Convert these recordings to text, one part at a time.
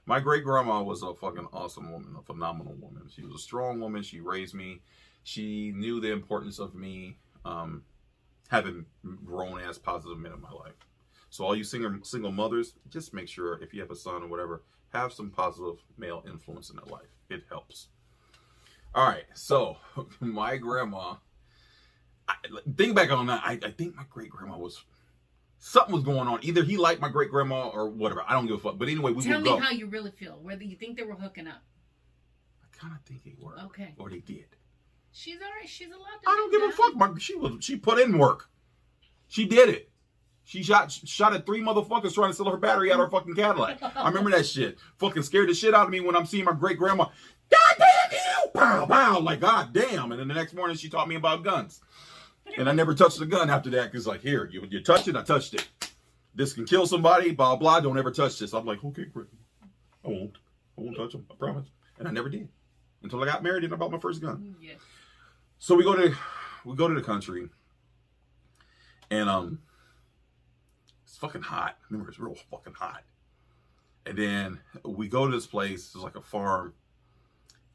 My great grandma was a fucking awesome woman, a phenomenal woman. She was a strong woman. She raised me. She knew the importance of me having grown ass positive men in my life. So all you single mothers, just make sure if you have a son or whatever, have some positive male influence in their life. It helps. All right, so my grandma, think back on that. I think my great grandma was, something was going on. Either he liked my great grandma or whatever. I don't give a fuck. But anyway, we Tell would me go. how you really feel. Whether you think they were hooking up. I kind of think they were. Okay. Or they did. She's all right. She's allowed to. I don't give a fuck. She put in work. She did it. She shot at 3 motherfuckers trying to sell her battery out of her fucking Cadillac. I remember that shit. Fucking scared the shit out of me when I'm seeing my great grandma. God damn you! Pow, pow. Like, god damn. And then the next morning she taught me about guns. And I never touched a gun after that because, like, here, you touch it, I touched it. This can kill somebody, blah, blah. Don't ever touch this. I'm like, okay, great. I won't touch them. I promise. And I never did until I got married and I bought my first gun. Yes. So we go to the country, and it's fucking hot. Remember, it's real fucking hot. And then we go to this place. It's like a farm,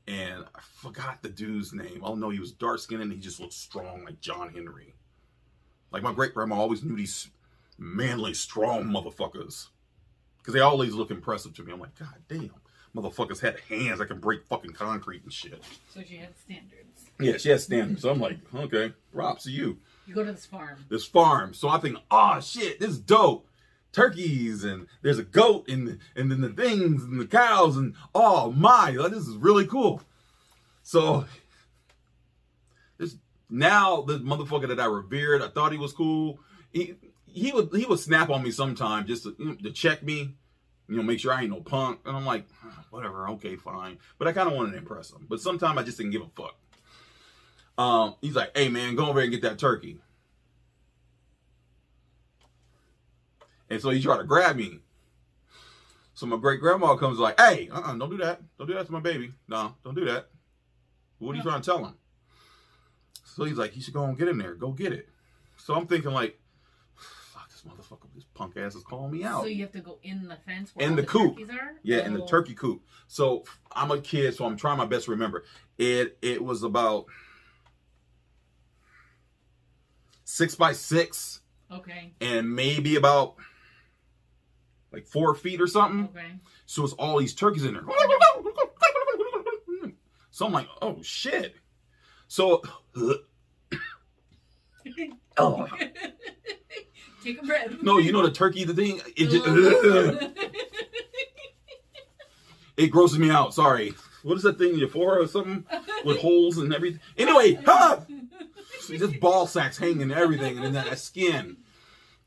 and I forgot the dude's name. I don't know. He was dark skinned and he just looked strong, like John Henry. Like my great grandma always knew these manly, strong motherfuckers because they always look impressive to me. I'm like, god damn, motherfuckers had hands that can break fucking concrete and shit. So she had standards. Yeah, she had standards. So I'm like, okay, props to you. You go to this farm. This farm. So I think, oh shit, this is dope. Turkeys and there's a goat and then the things and the cows and oh my, this is really cool. So this now the motherfucker that I revered, I thought he was cool. He would snap on me sometime just to check me, make sure I ain't no punk. And I'm like, whatever, okay, fine. But I kind of wanted to impress him. But sometimes I just didn't give a fuck. He's like, hey man, go over there and get that turkey. And so he tried to grab me. So my great grandma comes like, hey, don't do that. Don't do that to my baby. No, don't do that. What are you trying to tell him? So he's like, he should go and get in there. Go get it. So I'm thinking like, fuck this motherfucker, this punk ass is calling me out. So you have to go in the fence where in all the coop. turkeys are? Yeah, in the turkey coop. So I'm a kid, so I'm trying my best to remember. It was about 6 by 6. Okay. And maybe about like 4 feet or something. Okay. So it's all these turkeys in there. So I'm like, oh shit. So oh. Take a breath. No, the turkey, the thing, it just it grosses me out. Sorry. What is that thing? Euphoria or something? With holes and everything. Anyway, so just ball sacks hanging and everything, and then that skin.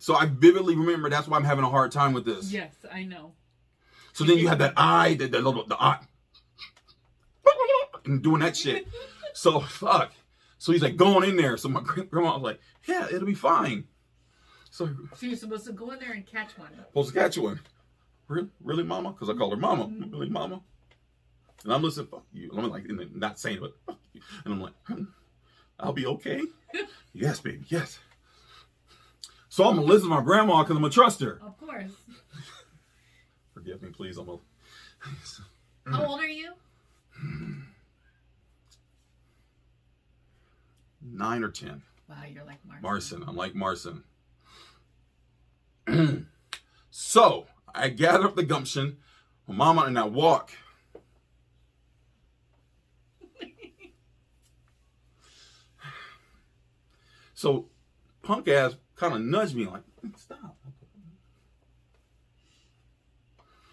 So I vividly remember that's why I'm having a hard time with this. Yes, I know. So then you have that eye, the eye, and doing that shit. So fuck. So he's like going in there. So my grandma was like, yeah, it'll be fine. So you're supposed to go in there and catch one. Supposed to catch one. Really, mama? Because I call her mama. Mm-hmm. Really, mama? And I'm listening, fuck you. I'm like, not saying it, but fuck you. And I'm like, I'll be okay. Yes, baby, yes. So I'm going to listen to my grandma because I'm going to trust her. Of course. Forgive me, please. How old are you? 9 or 10. Wow, you're like Marcin. Marcin. I'm like Marcin. So I gather up the gumption, my mama, and I walk. So punk ass kind of nudged me like, stop.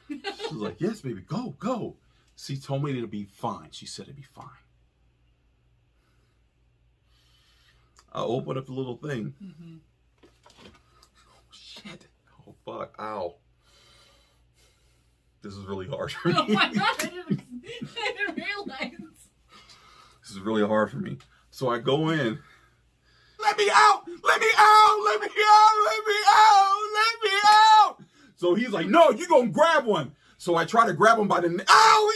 She was like, yes, baby, go. She told me it'll be fine. She said it'd be fine. I opened up the little thing. Mm-hmm. Oh, shit. Oh, fuck. Ow. This is really hard for me. Oh, my God. I didn't realize. This is really hard for me. So I go in. Let me out! Let me out! Let me out! Let me out! Let me out! So he's like, no, you gonna grab one. So I try to grab him by the neck. Ow!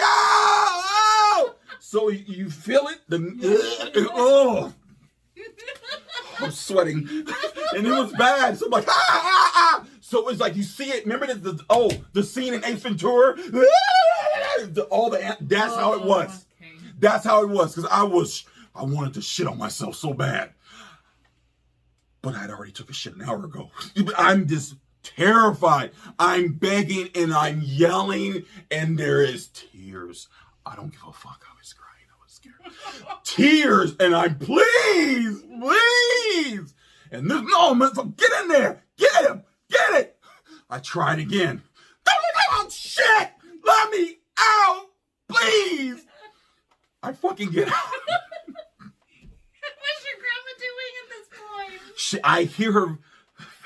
Ow! Ow! So you feel it? Oh. I'm sweating. And it was bad. So I'm like, So it was like, you see it. Remember the scene in Ace Ventura? That's how it was. Okay. That's how it was. Because I wanted to shit on myself so bad. But I'd already took a shit an hour ago. I'm just terrified. I'm begging and I'm yelling and there is tears. I don't give a fuck. I was crying. I was scared. Tears. And I'm, please. And this, no, man, so get in there. Get him. Get it. I tried again. Oh, shit. Let me out. Please. I fucking get out. What's your grandma doing at this point? I hear her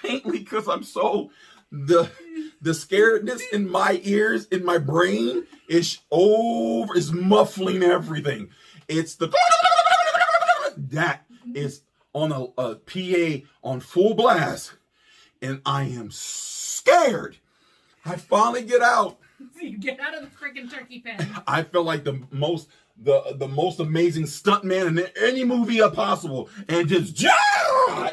faintly because I'm so the scaredness in my ears, in my brain is muffling everything. It's the that is on a PA on full blast, and I am scared. I finally get out. So you get out of the freaking turkey pen. I feel like the most amazing stuntman in any movie possible, and just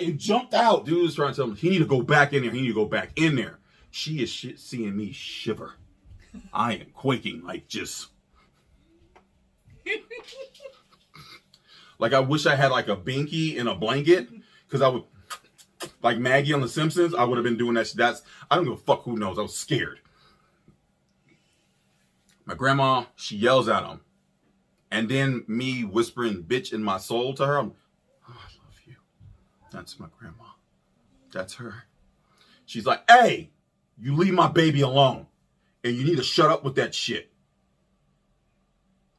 and jumped out. Dude was trying to tell me he need to go back in there. He need to go back in there. She is seeing me shiver. I am quaking, like just like I wish I had like a binky and a blanket, because I would, like Maggie on The Simpsons. I would have been doing that. I don't give a fuck who knows. I was scared. My grandma, she yells at him. And then me whispering bitch in my soul to her, I love you. That's my grandma. That's her. She's like, hey, you leave my baby alone. And you need to shut up with that shit.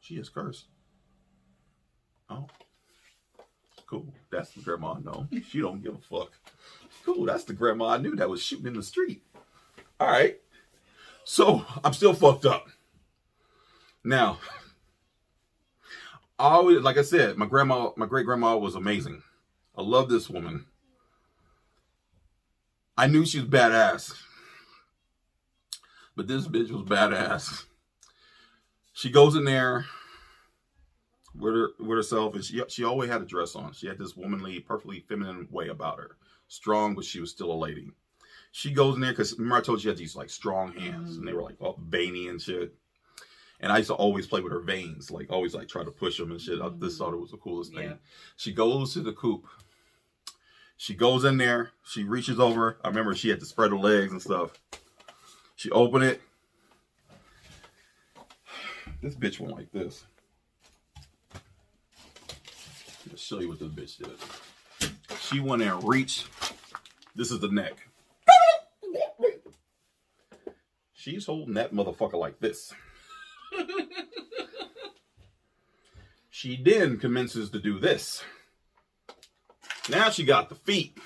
She is cursed. Oh. Cool. That's the grandma I know. She don't give a fuck. Cool. That's the grandma I knew that was shooting in the street. All right. So I'm still fucked up. Now, I always, like I said, my great grandma was amazing. I love this woman. I knew she was badass, but this bitch was badass. She goes in there with herself, and she always had a dress on. She had this womanly, perfectly feminine way about her. Strong, but she was still a lady. She goes in there because remember I told you she had these like strong hands, and they were like all veiny and shit. And I used to always play with her veins, like always like try to push them and shit. I just thought it was the coolest thing. Yeah. She goes to the coop. She goes in there. She reaches over. I remember she had to spread her legs and stuff. She opened it. This bitch went like this. I'll show you what this bitch did. She went in and reached. This is the neck. She's holding that motherfucker like this. She then commences to do this. Now she got the feet.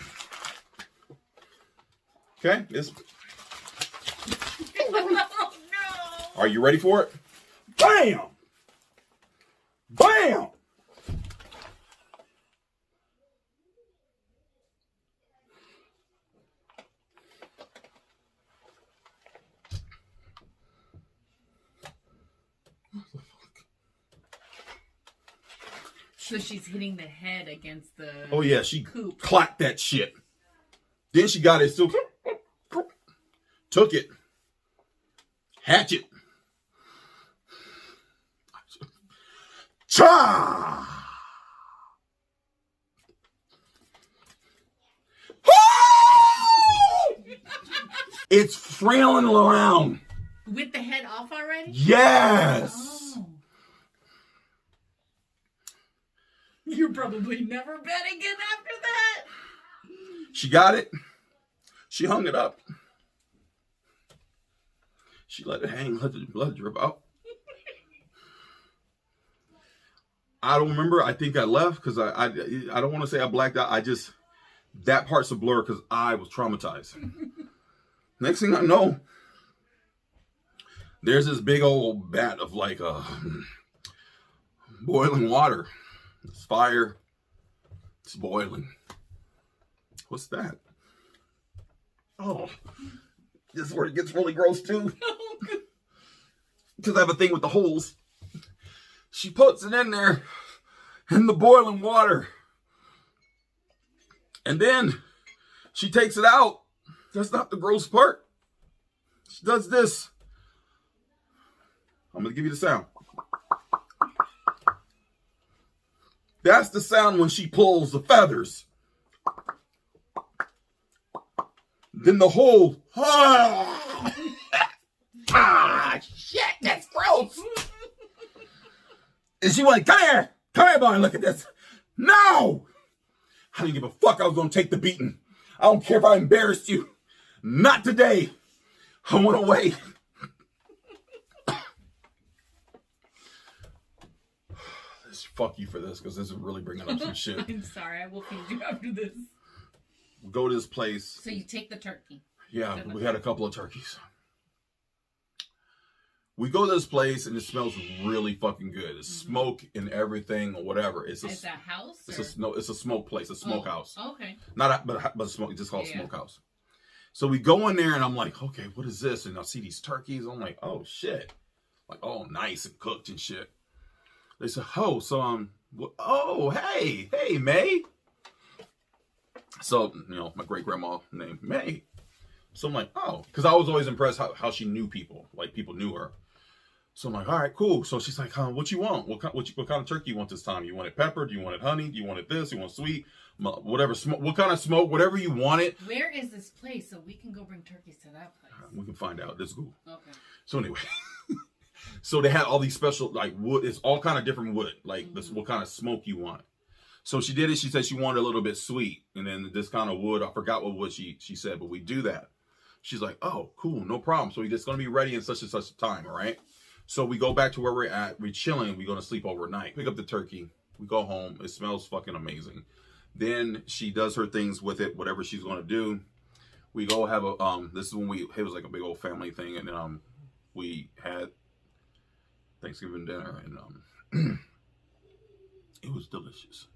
Okay, Oh, no. Are you ready for it? Bam! Bam! So she's hitting the head against the Oh yeah, she coop. clacked that shit. Then she got it still. Took it. Hatchet. Cha! It's frailing around. With the head off already? Yes. Oh. You're probably never bet again after that. She got it. She hung it up. She let it hang, let the blood drip out. I don't remember. I think I left because I don't want to say I blacked out. That part's a blur because I was traumatized. Next thing I know, there's this big old vat of like boiling water. It's fire. It's boiling. What's that? Oh, this is where it gets really gross too. Because I have a thing with the holes. She puts it in there in the boiling water. And then she takes it out. That's not the gross part. She does this. I'm going to give you the sound. That's the sound when she pulls the feathers. Then the whole, shit, that's gross. And she went, come here, boy, look at this. No! I didn't give a fuck. I was going to take the beating. I don't care if I embarrassed you. Not today. I went away. Fuck you for this, because this is really bringing up some shit. I'm sorry. I will feed you after this. We go to this place. So you take the turkey. Yeah, we had a couple of turkeys. We go to this place and it smells really fucking good. It's smoke and everything or whatever. It's a house. It's a smoke place, a smokehouse. Oh, okay. But smoke. It's just called smokehouse. So we go in there and I'm like, okay, what is this? And I see these turkeys. I'm like, oh shit, like all nice and cooked and shit. They said, oh, so oh hey May. So my great grandma named May. So I'm like, oh, because I was always impressed how she knew people, like people knew her. So I'm like, all right, cool. So she's like, what you want? What kind of turkey you want this time? You want it peppered? Do you want it honey? Do you want it this? You want sweet? Whatever smoke. What kind of smoke? Whatever you want it. Where is this place so we can go bring turkeys to that place? We can find out. Let's go. Okay. So anyway, so they had all these special like wood. It's all kind of different wood. Like this, what kind of smoke you want. So she did it. She said she wanted a little bit sweet, and then this kind of wood. I forgot what wood she said, but we do that. She's like, oh, cool, no problem. So we're just gonna be ready in such and such a time, all right? So we go back to where we're at. We're chilling. We're gonna sleep overnight. Pick up the turkey. We go home. It smells fucking amazing. Then she does her things with it, whatever she's gonna do. We go have a This is when it was like a big old family thing, and we had Thanksgiving dinner, and it was delicious.